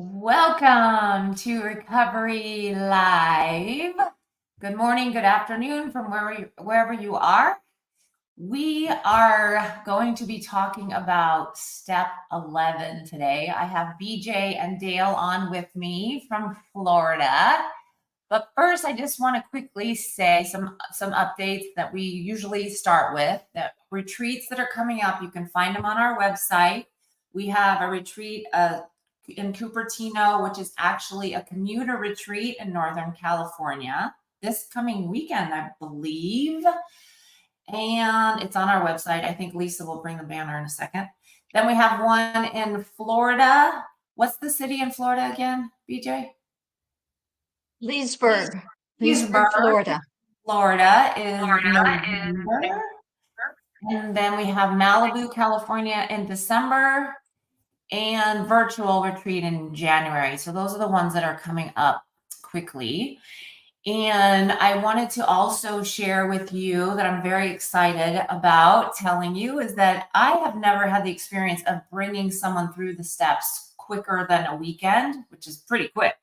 Welcome to Recovery Live. Good morning, good afternoon from wherever you are. We are going to be talking about step 11 today. I have BJ and Dale on with me from Florida. But first, I just want to quickly say some updates that we usually start with. The retreats that are coming up, you can find them on our website. We have a retreat in Cupertino, which is actually a commuter retreat in Northern California this coming weekend, I believe. And it's on our website. I think Lisa will bring the banner in a second. Then we have one in Florida. What's the city in Florida again, BJ? Leesburg, Florida. Florida is Florida. November. And then we have Malibu, California in December and virtual retreat in January. So those are the ones that are coming up quickly. And I wanted to also share with you that I'm very excited about telling you is that I have never had the experience of bringing someone through the steps quicker than a weekend, which is pretty quick.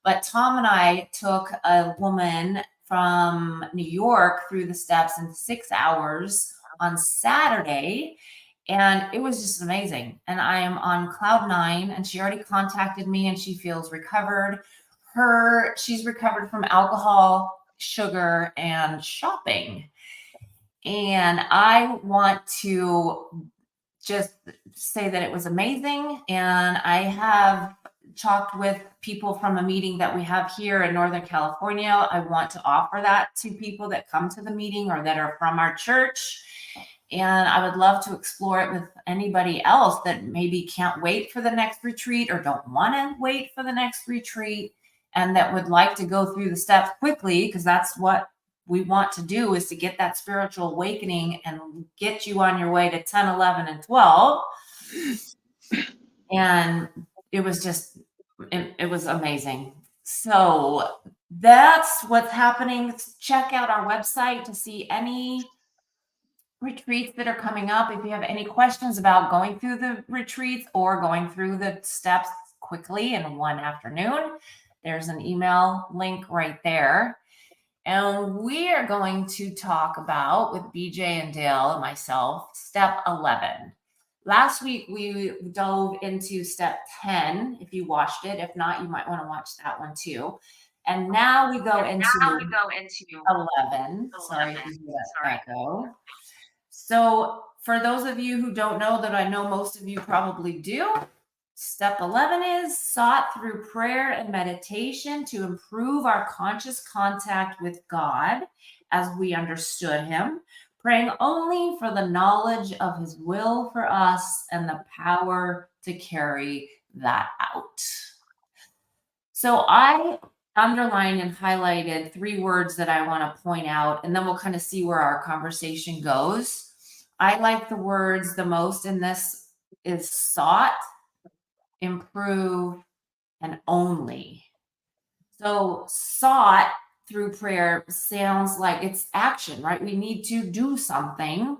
But Tom and I took a woman from New York through the steps in 6 hours on Saturday. And it was just amazing. And I am on cloud nine, and she already contacted me and she feels recovered. She's recovered from alcohol, sugar, and shopping. And I want to just say that it was amazing. And I have talked with people from a meeting that we have here in Northern California. I want to offer that to people that come to the meeting or that are from our church. And I would love to explore it with anybody else that maybe can't wait for the next retreat or don't want to wait for the next retreat and that would like to go through the steps quickly, because that's what we want to do, is to get that spiritual awakening and get you on your way to 10, 11, and 12. And it was just, it was amazing. So that's what's happening. Check out our website to see any retreats that are coming up. If you have any questions about going through the retreats or going through the steps quickly in one afternoon, there's an email link right there. And we are going to talk about, with BJ and Dale and myself, step 11. Last week, we dove into step 10. If you watched it, if not, you might want to watch that one too. And now we go into 11. Sorry if you hear that echo. So for those of you who don't know, that I know most of you probably do, step 11 is sought through prayer and meditation to improve our conscious contact with God as we understood him, praying only for the knowledge of his will for us and the power to carry that out. So I underlined and highlighted 3 words that I want to point out, and then we'll kind of see where our conversation goes. I like the words the most in this is sought, improve, and only. So sought through prayer sounds like it's action, right? We need to do something.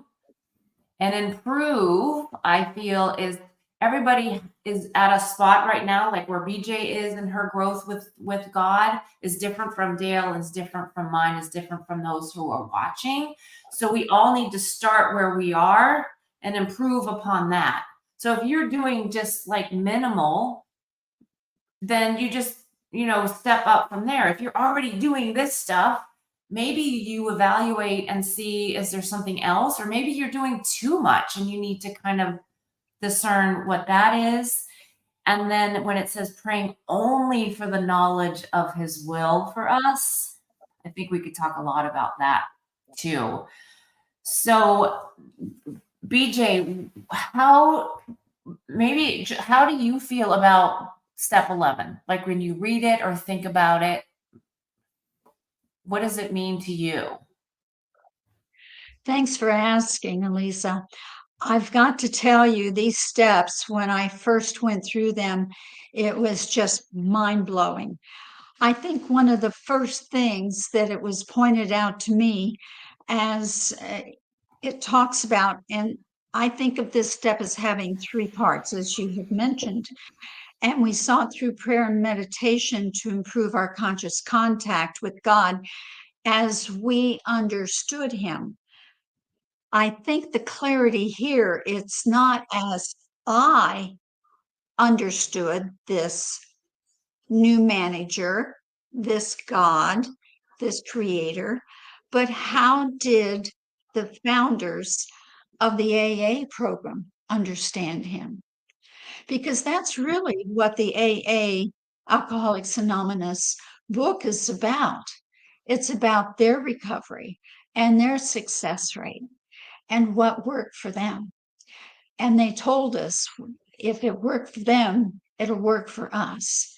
And improve, I feel, is everybody is at a spot right now, like where BJ is in her growth with God is different from Dale, is different from mine, is different from those who are watching. So we all need to start where we are and improve upon that. So if you're doing just like minimal, then you just, step up from there. If you're already doing this stuff, maybe you evaluate and see, is there something else? Or maybe you're doing too much and you need to kind of discern what that is. And then when it says praying only for the knowledge of his will for us, I think we could talk a lot about that too. So BJ, how do you feel about step 11? Like when you read it or think about it, what does it mean to you? Thanks for asking, Alicea. I've got to tell you, these steps, when I first went through them, it was just mind blowing. I think one of the first things that it was pointed out to me as it talks about, and I think of this step as having 3 parts, as you have mentioned. and we sought through prayer and meditation to improve our conscious contact with God as we understood him. I think the clarity here, it's not as I understood this new manager, this God, this creator, but how did the founders of the AA program understand him? Because that's really what the AA, Alcoholics Anonymous book is about. It's about their recovery and their success rate and what worked for them. And they told us if it worked for them, it'll work for us.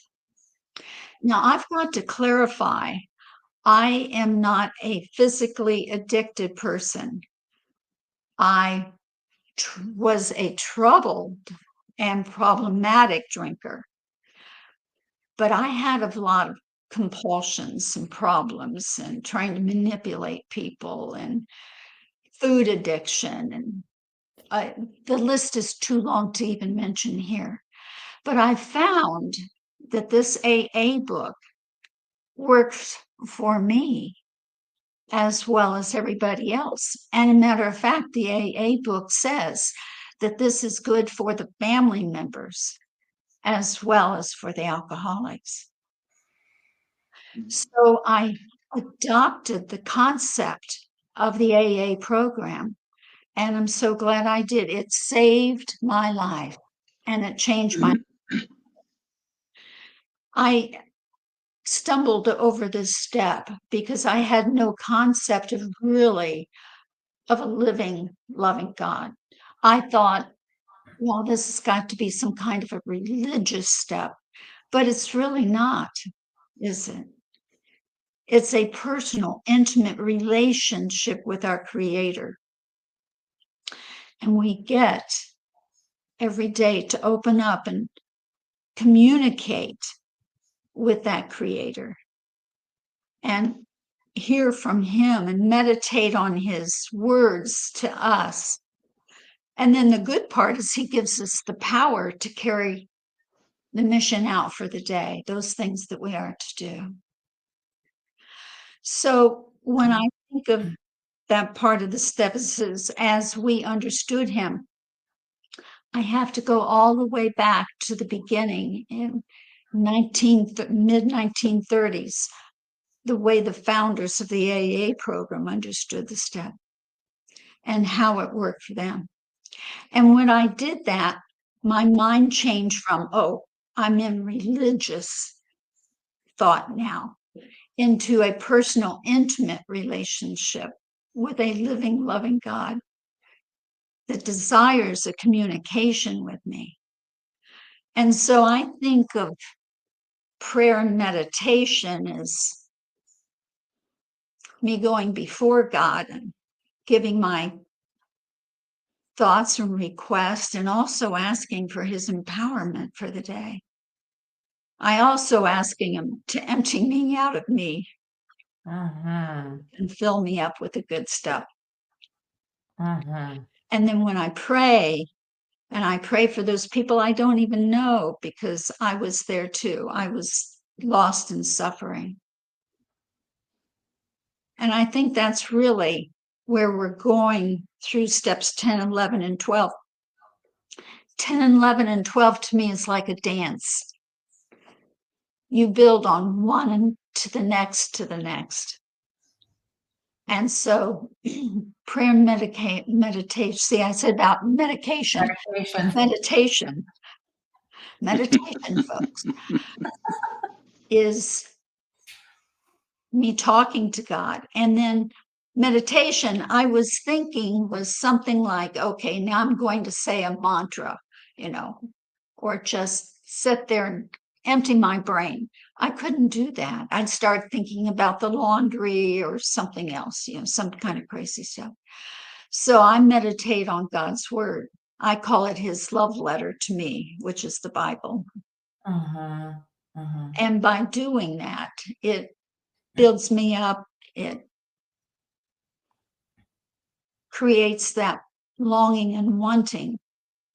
Now, I've got to clarify, I am not a physically addicted person. I was a troubled and problematic drinker, but I had a lot of compulsions and problems and trying to manipulate people and food addiction. And the list is too long to even mention here. But I found that this AA book works for me as well as everybody else. And a matter of fact, the AA book says that this is good for the family members as well as for the alcoholics. So I adopted the concept of the AA program, and I'm so glad I did. It saved my life and it changed my. I stumbled over this step because I had no concept of really of a living, loving God. I thought, well, this has got to be some kind of a religious step, but it's really not, is it? It's a personal, intimate relationship with our Creator. And we get every day to open up and communicate with that Creator and hear from Him and meditate on His words to us. And then the good part is He gives us the power to carry the mission out for the day, those things that we are to do. So when I think of that part of the steps is as we understood him, I have to go all the way back to the beginning in mid 1930s, the way the founders of the AA program understood the step and how it worked for them. And when I did that, my mind changed from, oh, I'm in religious thought now, into a personal, intimate relationship with a living, loving God that desires a communication with me. And so I think of prayer and meditation as me going before God and giving my thoughts and requests, and also asking for his empowerment for the day. I also asking him to empty me out of me and fill me up with the good stuff. And then when I pray, and I pray for those people I don't even know, because I was there too. I was lost in suffering. And I think that's really where we're going through steps 10, 11, and 12. 10, 11, and 12 to me is like a dance. You build on one and to the next, to the next. And so prayer and meditation. See, I said about medication, folks, is me talking to God. And then meditation, I was thinking was something like, okay, now I'm going to say a mantra, or just sit there and empty my brain. I couldn't do that. I'd start thinking about the laundry or something else, some kind of crazy stuff. So I meditate on God's word. I call it his love letter to me, which is the Bible. And by doing that, it builds me up. It creates that longing and wanting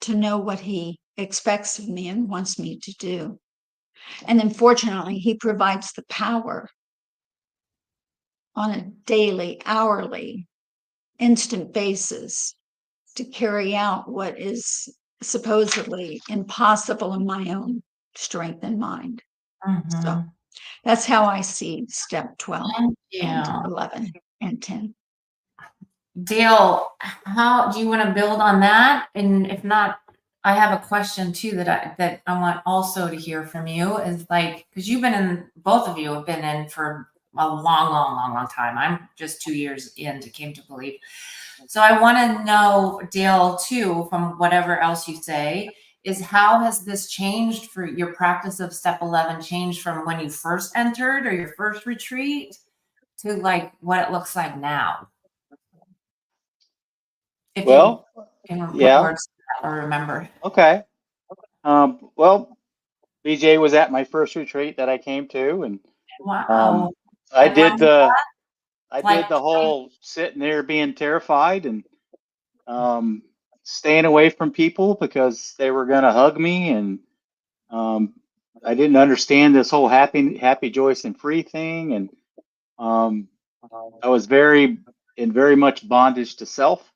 to know what he expects of me and wants me to do. And then fortunately, he provides the power on a daily, hourly, instant basis to carry out what is supposedly impossible in my own strength and mind. So Mhm. that's how I see step 12 Thank and you. 11 and 10. Dale, how do you want to build on that? And if not, I have a question too that I want also to hear from you is like, because you've been in, both of you have been in for a long time. I'm just 2 years in to came to believe. So I want to know, Dale, too, from whatever else you say, is how has this changed for your practice of step 11 changed from when you first entered or your first retreat to like what it looks like now? If you Well, can put yeah, words to that or remember. okay. Well, BJ was at my first retreat that I came to, and Wow. um, I And when did was the that? I Like did the whole sitting there being terrified and um, staying away from people because they were going to hug me, and um, I didn't understand this whole happy, joyous, and free thing, and um, I was very much bondage to self.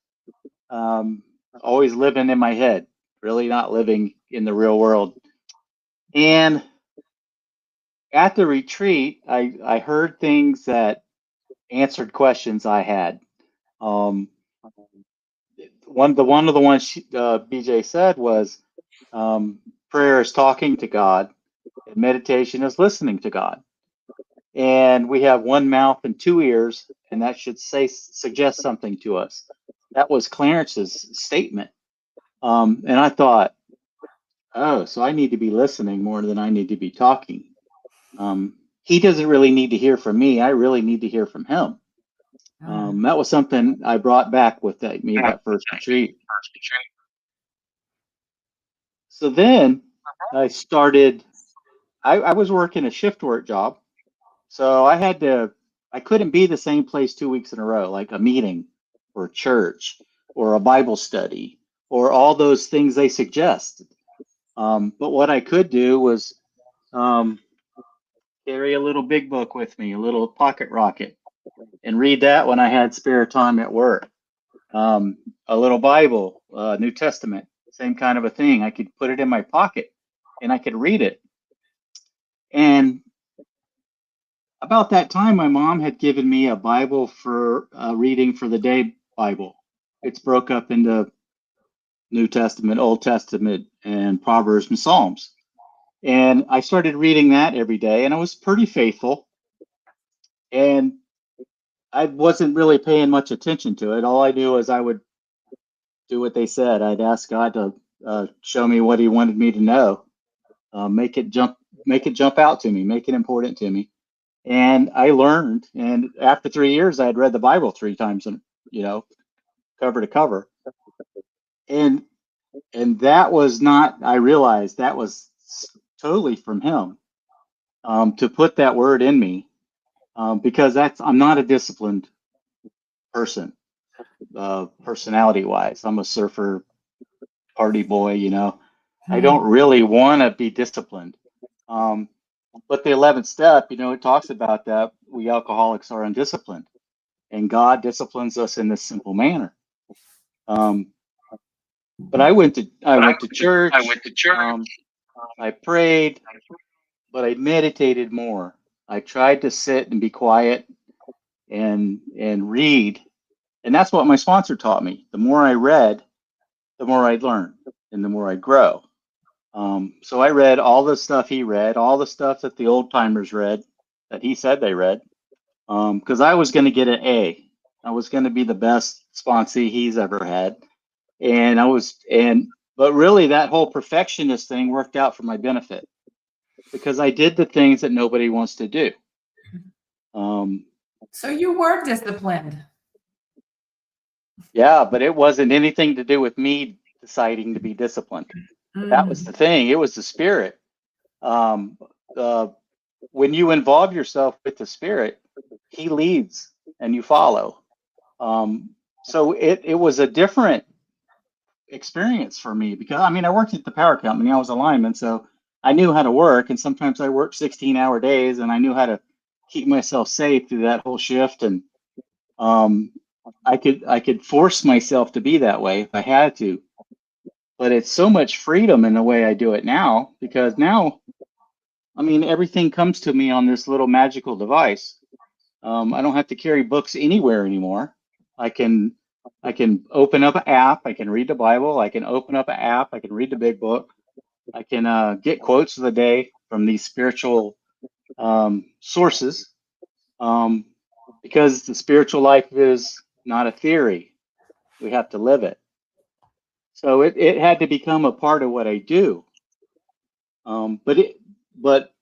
Um, Always living in my head, really not living in the real world. And at the retreat, I heard things that answered questions I had. Um, one of the ones BJ said was, prayer is talking to God, and meditation is listening to God. And we have one mouth and two ears, and that should suggest something to us. That was Clarence's statement. And I thought, oh, so I need to be listening more than I need to be talking. He doesn't really need to hear from me. I really need to hear from him. That was something I brought back with that first retreat. So then I started, I was working a shift work job. So I couldn't be the same place 2 weeks in a row, like a meeting or church or a Bible study or all those things they suggest. But what I could do was um, carry a little big book with me, a little pocket rocket, and read that when I had spare time at work. A little Bible, New Testament, same kind of a thing. I could put it in my pocket and I could read it. And about that time, my mom had given me a Bible for reading for the day Bible. It's broke up into New Testament, Old Testament, and Proverbs and Psalms. And I started reading that every day, and I was pretty faithful. And I wasn't really paying much attention to it. All I knew was I would do what they said. I'd ask God to show me what He wanted me to know, make it jump out to me, make it important to me. And I learned. And after 3 years, I had read the Bible 3 times, and cover to cover. And that was not. I realized that was totally from Him to put that word in me because I'm not a disciplined person, personality wise. I'm a surfer, party boy. I don't really want to be disciplined. Um, but the 11th step, it talks about that we alcoholics are undisciplined, and God disciplines us in this simple manner. But I went to church. I prayed, but I meditated more. I tried to sit and be quiet and read, and that's what my sponsor taught me. The more I read, the more I'd learn, and the more I'd grow. So I read all the stuff he read, all the stuff that the old timers read, that he said they read, because I was going to get an A. I was going to be the best sponsee he's ever had, but really that whole perfectionist thing worked out for my benefit because I did the things that nobody wants to do. So you were disciplined. Yeah, but it wasn't anything to do with me deciding to be disciplined. That was the thing. It was the spirit. Um, when you involve yourself with the spirit, he leads and you follow. So it was a different experience for me because I mean, I worked at the power company. I was a lineman, so I knew how to work. And sometimes I worked 16-hour days, and I knew how to keep myself safe through that whole shift. And um, I could force myself to be that way if I had to. But it's so much freedom in the way I do it now because now, I mean, everything comes to me on this little magical device. I don't have to carry books anywhere anymore. I can I can open up an app. I can read the Bible. I can open up an app. I can read the big book. I can get quotes of the day from these spiritual sources um, because the spiritual life is not a theory. We have to live it. So it had to become a part of what I do. But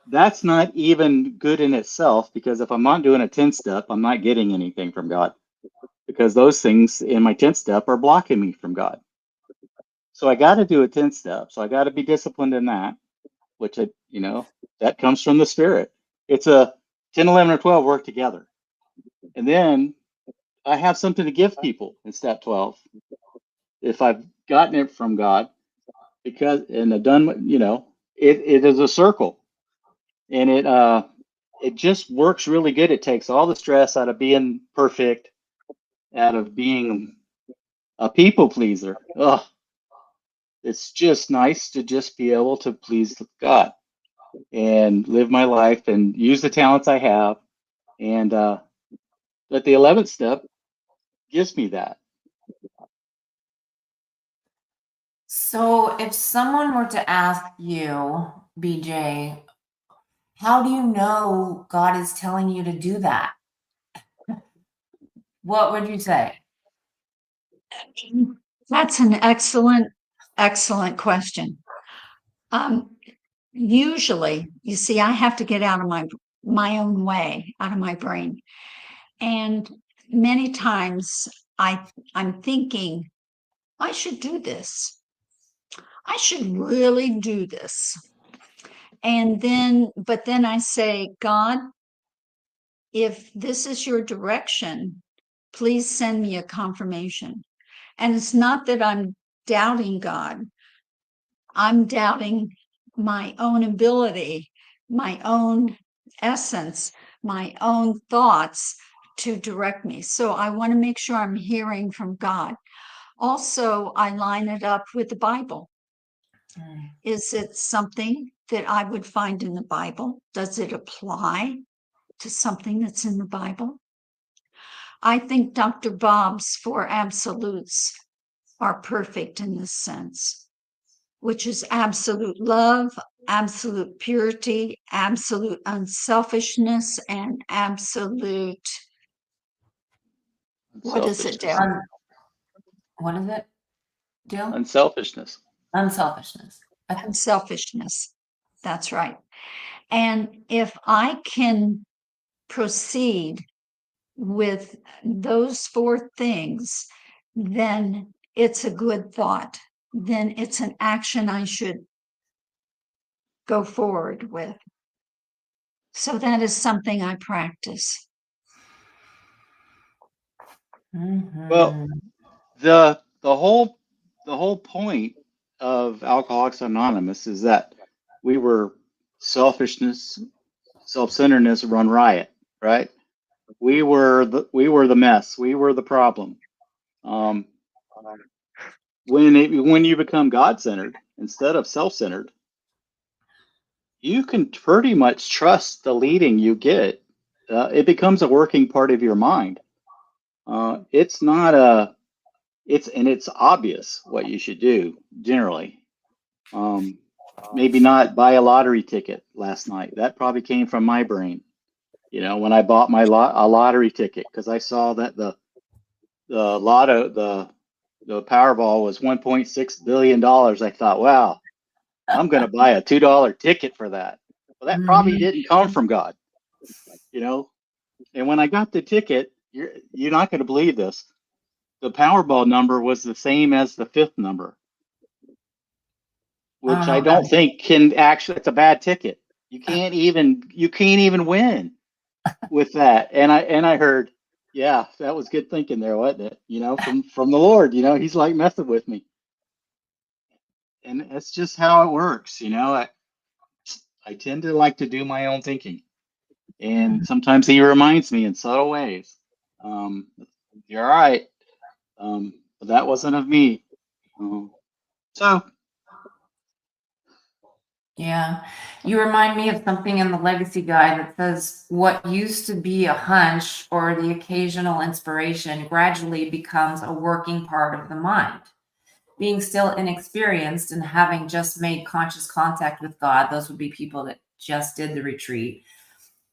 that's not even good in itself because if I'm not doing a 10 step, I'm not getting anything from God because those things in my 10 step are blocking me from God. So I got to do a 10 step. So I got to be disciplined in that, which that comes from the Spirit. It's a 10, 11, or 12 work together. And then I have something to give people in step 12 if I've gotten it from God and I've done, it is a circle and it just works really good. It takes all the stress out of being perfect, out of being a people pleaser. Oh, it's just nice to just be able to please God and live my life and use the talents I have. And but the 11th step gives me that. So if someone were to ask you, BJ, how do you know God is telling you to do that? What would you say? That's an excellent question. Usually, you see, I have to get out of my own way, out of my brain. And many times I'm thinking, I should do this. I should really do this. But then I say, God, if this is your direction, please send me a confirmation. And it's not that I'm doubting God, I'm doubting my own ability, my own essence, my own thoughts to direct me. So I want to make sure I'm hearing from God. Also, I line it up with the Bible. Is it something that I would find in the Bible? Does it apply to something that's in the Bible? I think Dr. Bob's four absolutes are perfect in this sense, which is absolute love, absolute purity, absolute unselfishness, and absolute, what does it do? What is it, Jill? Unselfishness. Unselfishness. Unselfishness. That's right. And if I can proceed with those four things, then it's a good thought. Then it's an action I should go forward with. So that is something I practice. Well, the whole point of Alcoholics Anonymous is that we were self-centeredness run riot, right? We were the mess. We were the problem. Um, when you become God-centered instead of self-centered, you can pretty much trust the leading you get. It becomes a working part of your mind. It's not a it's obvious what you should do generally. Maybe not buy a lottery ticket last night. That probably came from my brain. When I bought a lottery ticket because I saw that the lotto the Powerball was $1.6 billion. I thought, wow, I'm going to buy a $2 ticket for that. Well, that probably didn't come from God, And when I got the ticket, you're not going to believe this. The Powerball number was the same as the fifth number, which I don't think can actually. It's a bad ticket. You can't even win with that. And I heard, yeah, that was good thinking there, wasn't it? From the Lord. He's like messing with me. and it's just how it works. I tend to like to do my own thinking, and sometimes he reminds me in subtle ways. Um, you're all right, but that wasn't of me. So Yeah. You remind me of something in the legacy guide that says what used to be a hunch or the occasional inspiration gradually becomes a working part of the mind. Being still inexperienced and having just made conscious contact with God, those would be people that just did the retreat.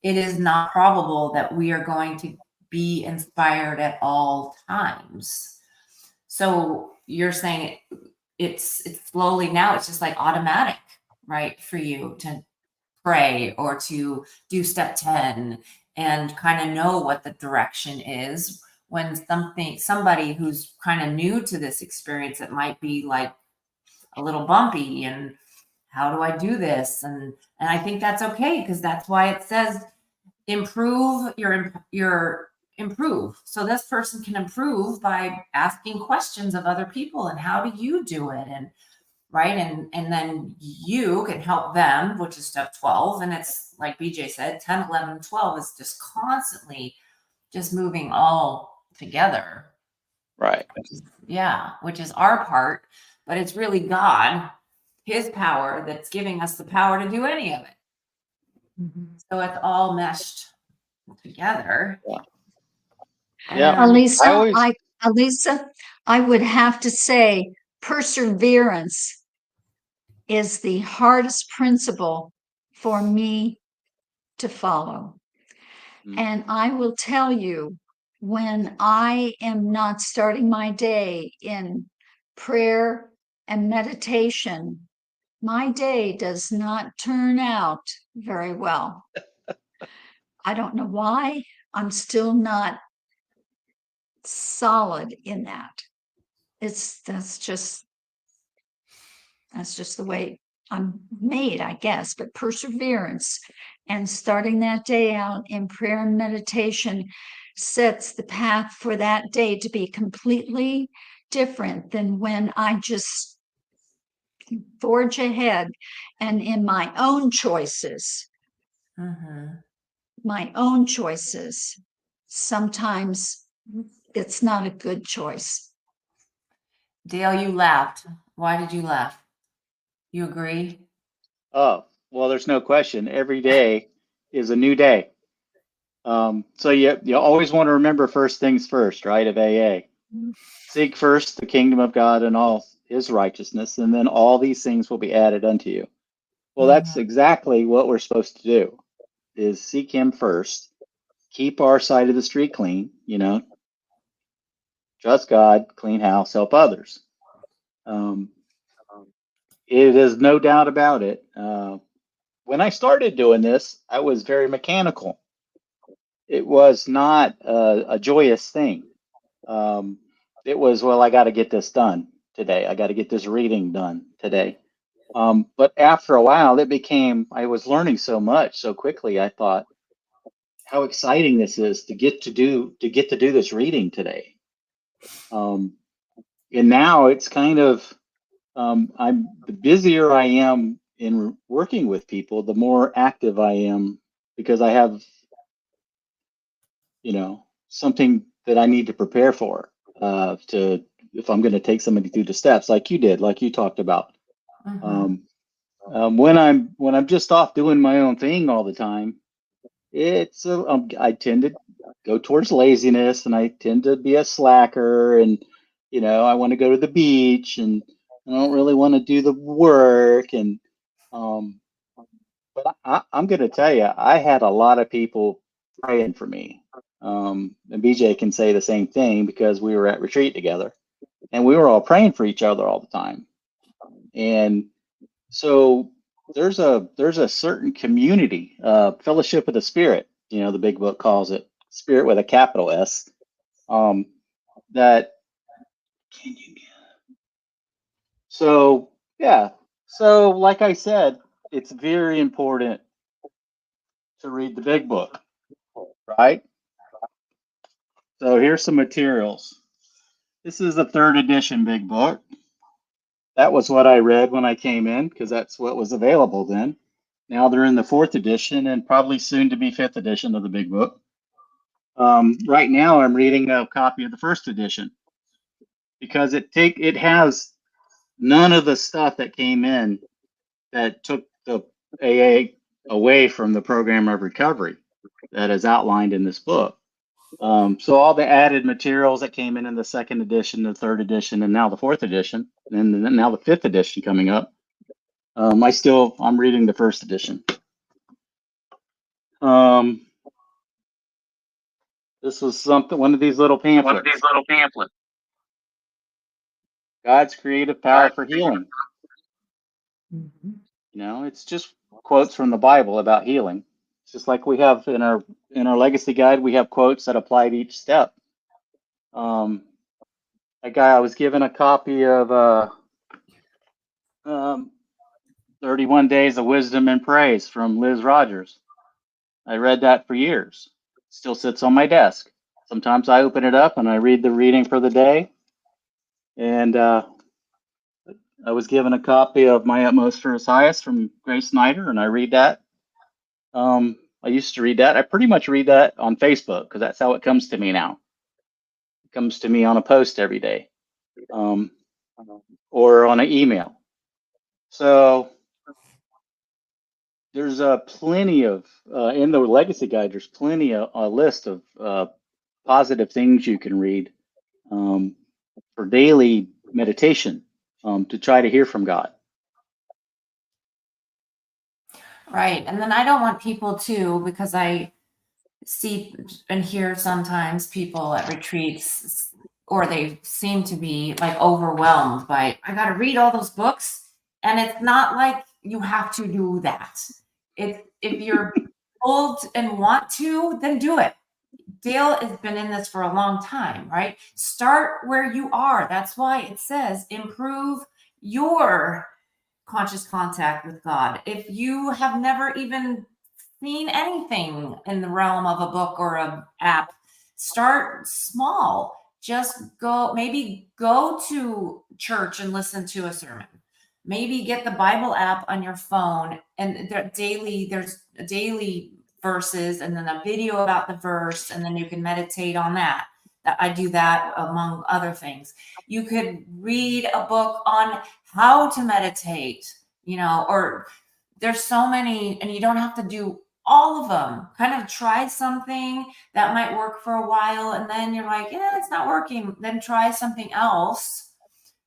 It is not probable that we are going to be inspired at all times. So you're saying it's slowly now, it's just like automatic, right, for you to pray or to do step 10 and kind of know what the direction is when somebody who's kind of new to this experience, it might be like a little bumpy and how do I do this? And I think that's okay because that's why it says improve your improve. So this person can improve by asking questions of other people and how do you do it? And right. And then you can help them, which is step 12. And it's like BJ said, 10, 11, and 12 is just constantly just moving all together. right. Which is our part, but it's really God, his power that's giving us the power to do any of it. So it's all meshed together. Yeah. Alicea, I would have to say perseverance is the hardest principle for me to follow. And I will tell you, when I am not starting my day in prayer and meditation, my day does not turn out very well. I don't know why. I'm still not solid in that. That's just the way I'm made, I guess. But perseverance and starting that day out in prayer and meditation sets the path for that day to be completely different than when I just forge ahead and in my own choices. My own choices. Sometimes it's not a good choice. Dale, you laughed. Why did you laugh? You agree? Oh, well, there's no question. Every day is a new day. So you always want to remember first things first, right? Of AA. Seek first the kingdom of God and all his righteousness, and then all these things will be added unto you. Well, that's exactly what we're supposed to do, is seek him first, keep our side of the street clean, trust God, clean house, help others. It is no doubt about it. When I started doing this, I was very mechanical. It was not a joyous thing. It was, well, I got to get this done today. I got to get this reading done today. But after a while, I was learning so much so quickly. I thought, how exciting this is to get to do this reading today. And now it's kind of, the busier I am in working with people, the more active I am because I have, something that I need to prepare for, if I'm going to take somebody through the steps like you did, like you talked about. When I'm just off doing my own thing all the time, I tend to go towards laziness, and I tend to be a slacker, and I want to go to the beach, and I don't really want to do the work, and but I'm going to tell you, I had a lot of people praying for me. And BJ can say the same thing because we were at retreat together, and we were all praying for each other all the time. And so there's a certain community, fellowship of the spirit, the big book calls it spirit with a capital S. That can you so yeah. So like I said, it's very important to read the big book, right? So here's some materials. This is the third edition big book. that was what I read when I came in because that's what was available then. Now they're in the fourth edition and probably soon to be fifth edition of the big book. Right now, I'm reading a copy of the first edition because it has none of the stuff that came in that took the AA away from the program of recovery that is outlined in this book. So all the added materials that came in the second edition, the third edition, and now the fourth edition, and then now the fifth edition coming up. I'm reading the first edition. This was one of these little pamphlets. God's creative power for healing. Mhm. You know, it's just quotes from the Bible about healing. It's just like we have in our legacy guide, we have quotes that apply to each step. I was given a copy of 31 Days of Wisdom and Praise from Liz Rogers. I read that for years. It still sits on my desk. Sometimes I open it up and I read the reading for the day. And I was given a copy of My Utmost for His Highest from Grace Snyder, and I read that. I used to read that. I pretty much read that on Facebook because that's how it comes to me now. It comes to me on a post every day, or on an email. So there's plenty of in the legacy guide. There's plenty of a list of positive things you can read for daily meditation to try to hear from God. Right. And then I don't want people to, because I see and hear sometimes people at retreats, or they seem to be like overwhelmed by, I got to read all those books. And it's not like you have to do that. If you're pulled and want to, then do it. Dale has been in this for a long time, right? Start where you are. That's why it says improve your conscious contact with God. If you have never even seen anything in the realm of a book or an app, start small. Just maybe go to church and listen to a sermon. Maybe get the Bible app on your phone, and there's daily verses and then a video about the verse, and then you can meditate on that. I do that among other things. You could read a book on how to meditate, or there's so many, and you don't have to do all of them. Kind of try something that might work for a while, and then you're like, yeah, it's not working. Then try something else,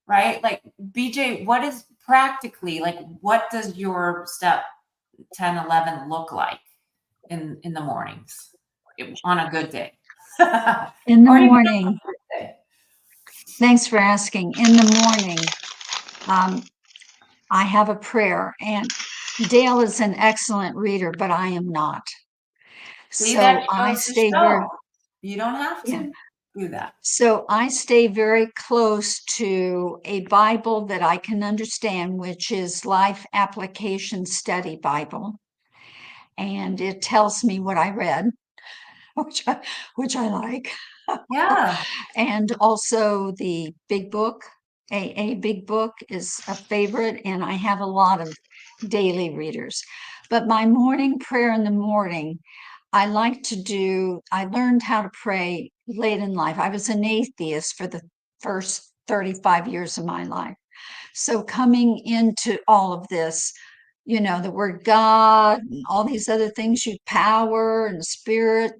right? Like BJ, what is practically, like, what does your step 10, 11 look like in the mornings on a good day? In the Or even morning, on a good day. thanks for asking. In the morning, I have a prayer, and Dale is an excellent reader, but I am not. See, So that I goes to stay very, show you don't have yeah. to do that. So I stay very close to a Bible that I can understand, which is Life Application Study Bible. And it tells me what I read, which I like. Yeah. And also the Big Book, AA Big Book is a favorite, and I have a lot of daily readers. But my morning prayer in the morning, I learned how to pray late in life. I was an atheist for the first 35 years of my life. So coming into all of this, the word God and all these other things, power and spirit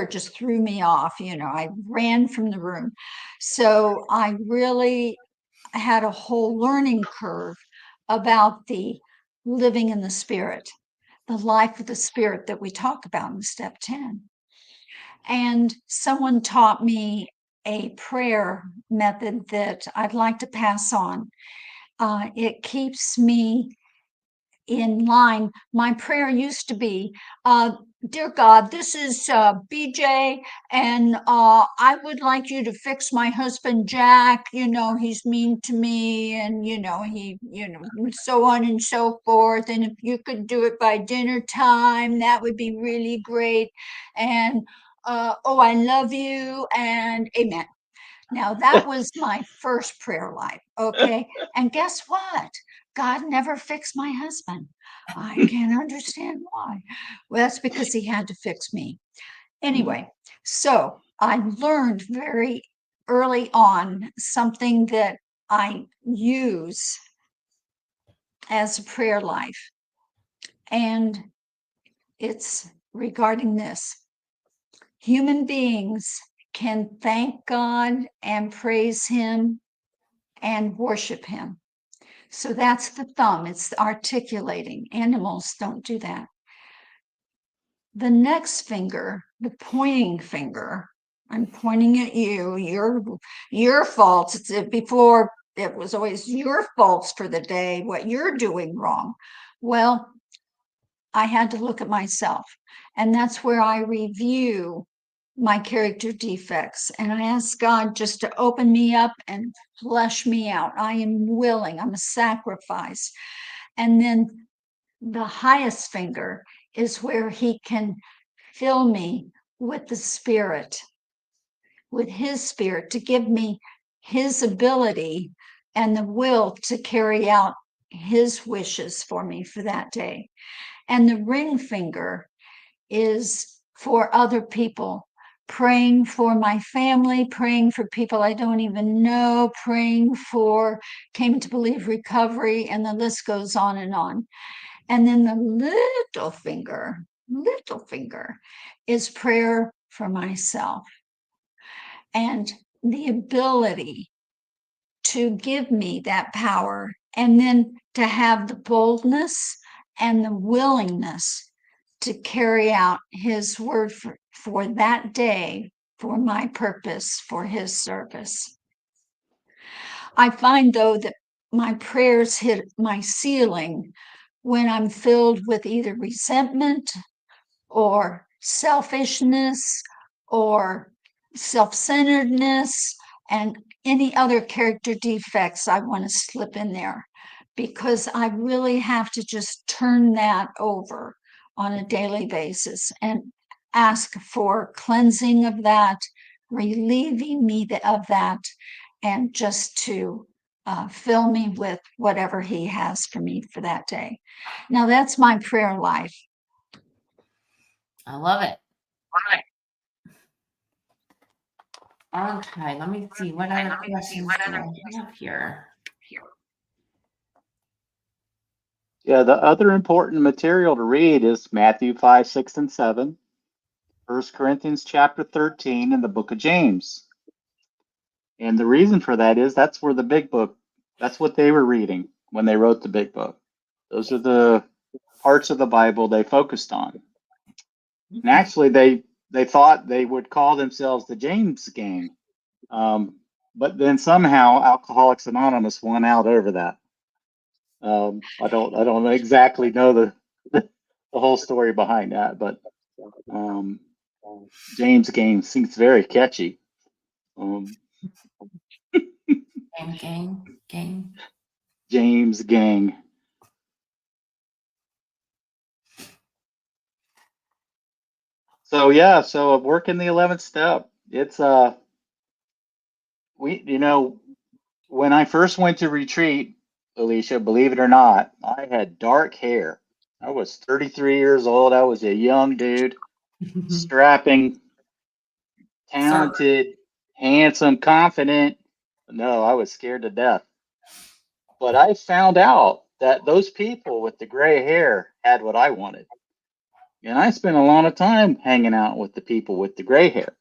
just threw me off. I ran from the room. So I really had a whole learning curve about the living in the spirit, the life of the spirit that we talk about in step 10. And someone taught me a prayer method that I'd like to pass on. It keeps me in line. My prayer used to be, Dear God, this is BJ, and I would like you to fix my husband Jack. He's mean to me, and so on and so forth. And if you could do it by dinner time, that would be really great. And oh, I love you, and amen. Now, that was my first prayer life. Okay. And guess what? God never fixed my husband. I can't understand why. Well, that's because he had to fix me. Anyway, so I learned very early on something that I use as a prayer life. And it's regarding this. Human beings can thank God and praise Him and worship Him. So that's the thumb, it's articulating. Animals don't do that. The next finger, the pointing finger, I'm pointing at you, your faults. Before it was always your faults for the day, what you're doing wrong. Well, I had to look at myself, and that's where I review my character defects, and I ask God just to open me up and flesh me out. I am willing, I'm a sacrifice. And then the highest finger is where He can fill me with the Spirit, with His Spirit, to give me His ability and the will to carry out His wishes for me for that day. And the ring finger is for other people, praying for my family, praying for people I don't even know, praying for Came to Believe recovery, and the list goes on and on. And then the little finger is prayer for myself, and the ability to give me that power, and then to have the boldness and the willingness to carry out His word for that day, for my purpose, for His service. I find, though, that my prayers hit my ceiling when I'm filled with either resentment or selfishness or self-centeredness and any other character defects I want to slip in there, because I really have to just turn that over on a daily basis and ask for cleansing of that, relieving me of that, and just to fill me with whatever He has for me for that day. Now, that's my prayer life. I love it. Okay, let me see what other questions do I have here. Yeah, the other important material to read is Matthew 5, 6, and 7, 1 Corinthians chapter 13, and the book of James. And the reason for that is that's where the big book, that's what they were reading when they wrote the big book. Those are the parts of the Bible they focused on. And actually, they thought they would call themselves the James Gang. But then somehow Alcoholics Anonymous won out over that. I don't exactly know the whole story behind that, but James Gang seems very catchy. Gang. James Gang. So yeah, so working the 11th step. It's when I first went to retreat, Alicia, believe it or not, I had dark hair. I was 33 years old. I was a young dude, strapping, talented, handsome, confident. No, I was scared to death. But I found out that those people with the gray hair had what I wanted. And I spent a lot of time hanging out with the people with the gray hair.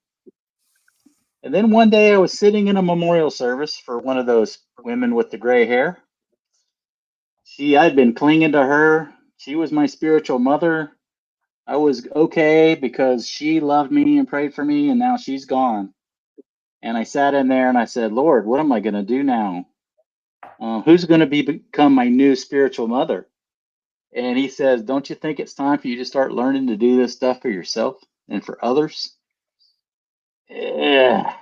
And then one day I was sitting in a memorial service for one of those women with the gray hair. I'd been clinging to her. She was my spiritual mother. I was okay because she loved me and prayed for me, and now she's gone. And I sat in there and I said, Lord, what am I going to do now? Who's going to become my new spiritual mother? And He says, don't you think it's time for you to start learning to do this stuff for yourself and for others? Yeah.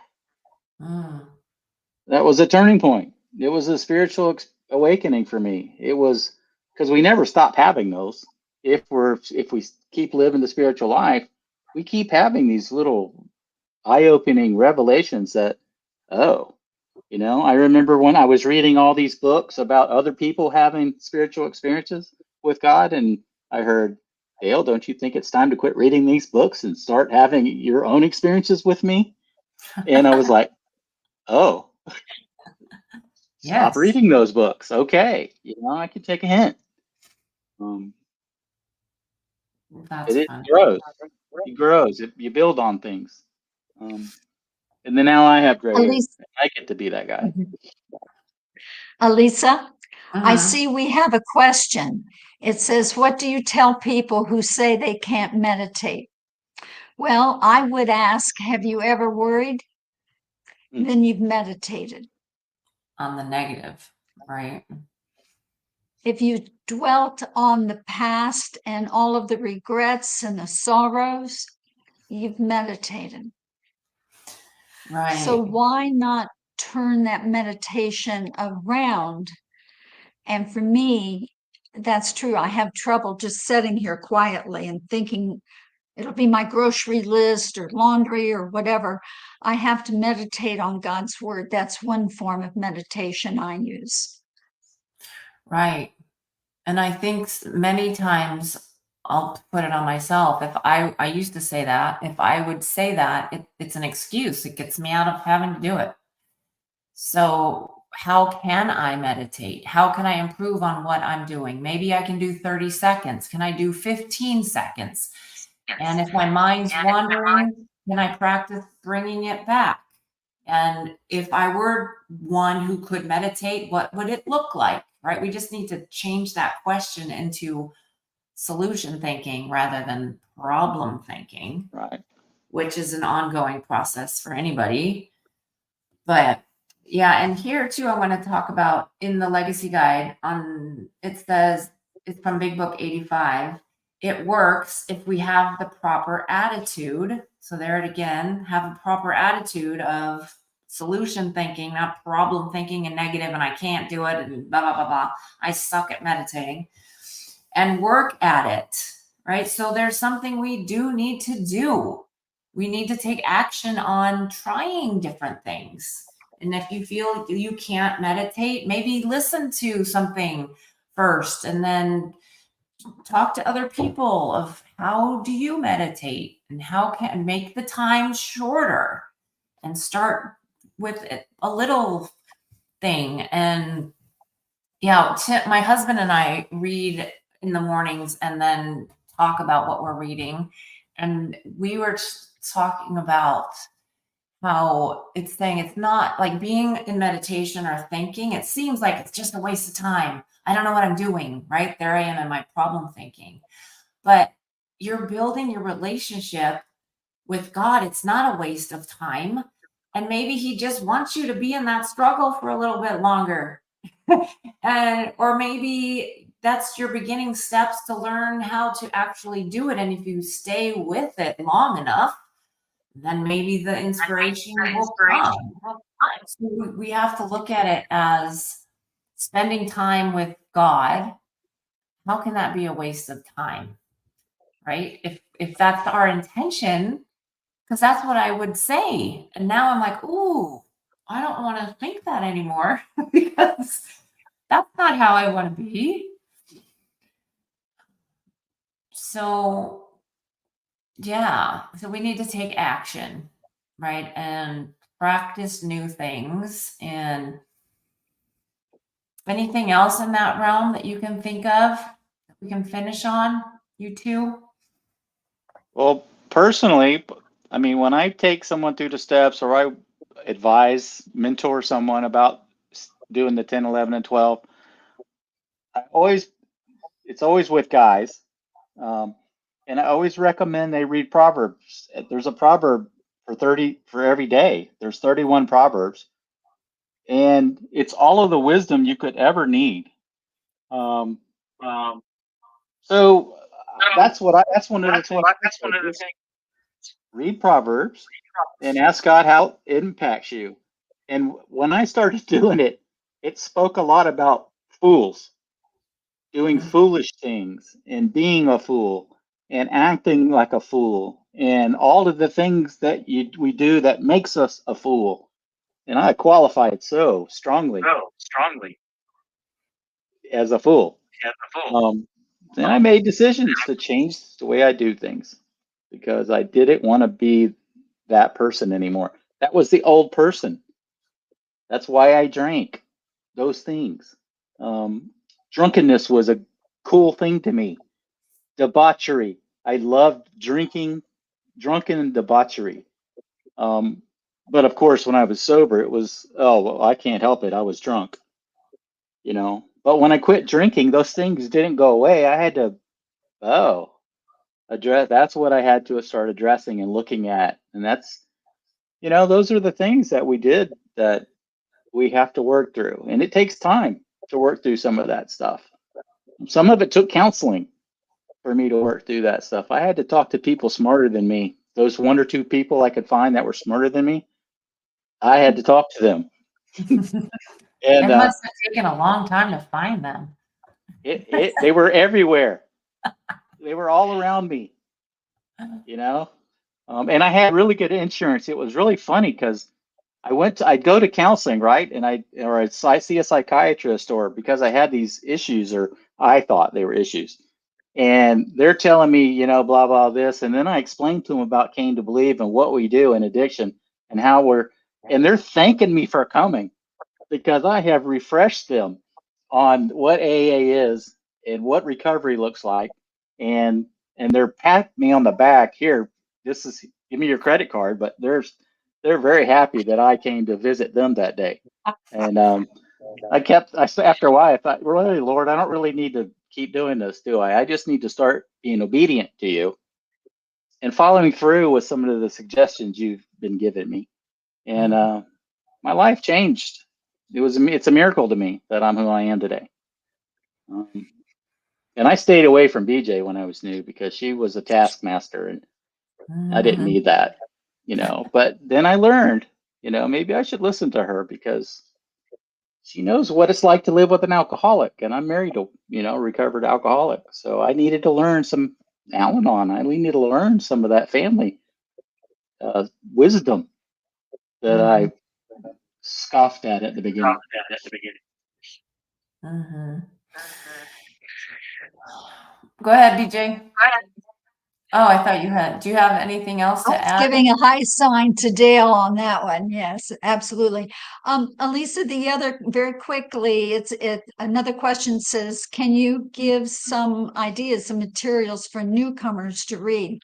That was a turning point. It was a spiritual awakening for me. It was because we never stop having those. If we keep living the spiritual life, we keep having these little eye-opening revelations that oh, I remember when I was reading all these books about other people having spiritual experiences with God, and I heard, Dale, don't you think it's time to quit reading these books and start having your own experiences with me? And I was like, oh, stop Yes, reading those books. Okay, I can take a hint. Um, that's it fun. grows. It grows. You build on things. Um, and then now I have gray hair. Elisa, I get to be that guy. Alisa, I Mhm. see we have a question. It says, what do you tell people who say they can't meditate? Well, I would ask, have you ever worried? Hmm. Then you've meditated. On the negative, right? If you dwelt on the past and all of the regrets and the sorrows, you've meditated. So Right. why not turn that meditation around? And for me, that's true. I have trouble just sitting here quietly and thinking it'll be my grocery list or laundry or whatever. I have to meditate on God's word. That's one form of meditation I use. Right. And I think many times I'll put it on myself. If I used to say that, if I would say that, it's an excuse. It gets me out of having to do it. So how can I meditate? How can I improve on what I'm doing? Maybe I can do 30 seconds. Can I do 15 seconds? And if my mind's wandering, can I practice bringing it back? And if I were one who could meditate, what would it look like? Right? We just need to change that question into solution thinking rather than problem thinking, Right. which is an ongoing process for anybody. But yeah, and here too, I want to talk about in the legacy guide on it says it's from Big Book 85. It works if we have the proper attitude. So there it again, have a proper attitude of solution thinking, not problem thinking and negative, and I can't do it, and blah blah blah blah. I suck at meditating. And work at it, right? So there's something we do need to do. We need to take action on trying different things. And if you feel you can't meditate, maybe listen to something first and then talk to other people of how do you meditate and how can make the time shorter and start with a little thing. And yeah, my husband and I read in the mornings and then talk about what we're reading. And we were talking about how it's saying it's not like being in meditation or thinking. It seems like it's just a waste of time. I don't know what I'm doing, right? There I am in my problem thinking. But you're building your relationship with God. It's not a waste of time. And maybe He just wants you to be in that struggle for a little bit longer. And or maybe that's your beginning steps to learn how to actually do it. And if you stay with it long enough, then maybe the inspiration will come. So we have to look at it as spending time with God. How can that be a waste of time? Right? If that's our intention, because that's what I would say. And now I'm like, ooh, I don't want to think that anymore because that's not how I want to be. So, yeah, so we need to take action, right? And practice new things. And anything else in that realm that you can think of that we can finish on, you two? Well, personally, I mean, when I take someone through the steps or I advise, mentor someone about doing the 10, 11, and 12, it's always with guys. Um, and I always recommend they read Proverbs. There's a proverb for every day. There's 31 Proverbs, and it's all of the wisdom you could ever need. Um, so that's one of the things. Just read Proverbs and ask God how it impacts you. And when I started doing it, it spoke a lot about fools doing Mhm. foolish things and being a fool and acting like a fool and all of the things that we do that makes us a fool. and I qualified so strongly as a fool. Then I made decisions to change the way I do things because I didn't want to be that person anymore. That was the old person. That's why I drank those things. Drunkenness was a cool thing to me. Debauchery. I loved drinking, drunken debauchery. But of course, when I was sober, it was, oh, well, I can't help it. I was drunk, you know. But when I quit drinking, those things didn't go away. I had to, oh, address. That's what I had to start addressing and looking at. And that's, you know, those are the things that we did that we have to work through. And it takes time to work through some of that stuff. Some of it took counseling for me to work through that stuff. I had to talk to people smarter than me. Those one or two people I could find that were smarter than me, I had to talk to them. It And must have taken a long time to find them. they were everywhere. They were all around me, you know. And I had really good insurance. It was really funny because I'd go to counseling, right? And I'd see a psychiatrist, or because I had these issues, or I thought they were issues. And they're telling me, you know, blah, blah, this. And then I explained to them about Came to Believe and what we do in addiction and and they're thanking me for coming because I have refreshed them on what AA is and what recovery looks like. And they're patting me on the back here. Give me your credit card, but they're very happy that I came to visit them that day. And after a while, I thought, really, Lord, I don't really need to keep doing this, do I? I just need to start being obedient to you and following through with some of the suggestions you've been giving me. And my life changed. It's a miracle to me that I'm who I am today. And I stayed away from BJ when I was new because she was a taskmaster and I didn't need that, you know. But then I learned, you know, maybe I should listen to her because she knows what it's like to live with an alcoholic, and I'm married to, you know, a recovered alcoholic. So I needed to learn some Al-Anon. I needed to learn some of that family wisdom that I scoffed at the beginning. Go ahead, BJ. Oh, I thought you had. Do you have anything else to add? Giving a high sign to Dale on that one. Yes, absolutely. Alicea, the other very quickly, another question says, can you give some ideas, some materials for newcomers to read?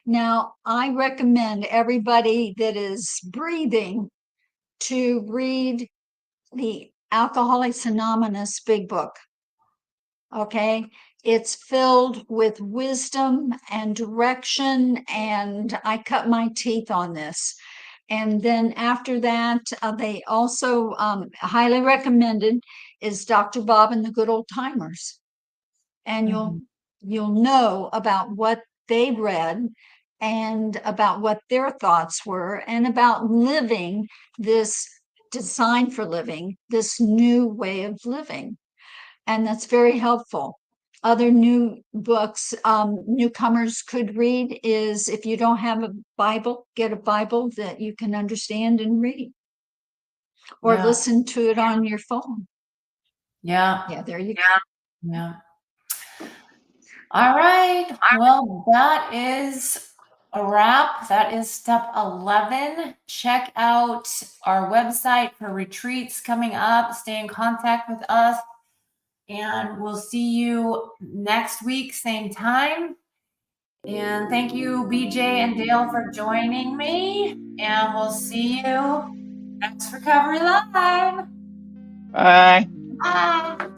Now, I recommend everybody that is breathing to read the Alcoholics Anonymous Big Book. Okay, it's filled with wisdom and direction, and I cut my teeth on this. And then after that, they also highly recommended is Dr. Bob and the Good Old Timers. And you'll know about what they read and about what their thoughts were and about living this design for living, this new way of living. And that's very helpful. Other new books newcomers could read is, if you don't have a Bible, get a Bible that you can understand and read, or listen to it on your phone. Yeah, there you go. Yeah. All right. Well, that is a wrap. That is step 11. Check out our website for retreats coming up. Stay in contact with us. And we'll see you next week, same time. And thank you, BJ and Dale, for joining me. And we'll see you next Recovery Live. Bye. Bye.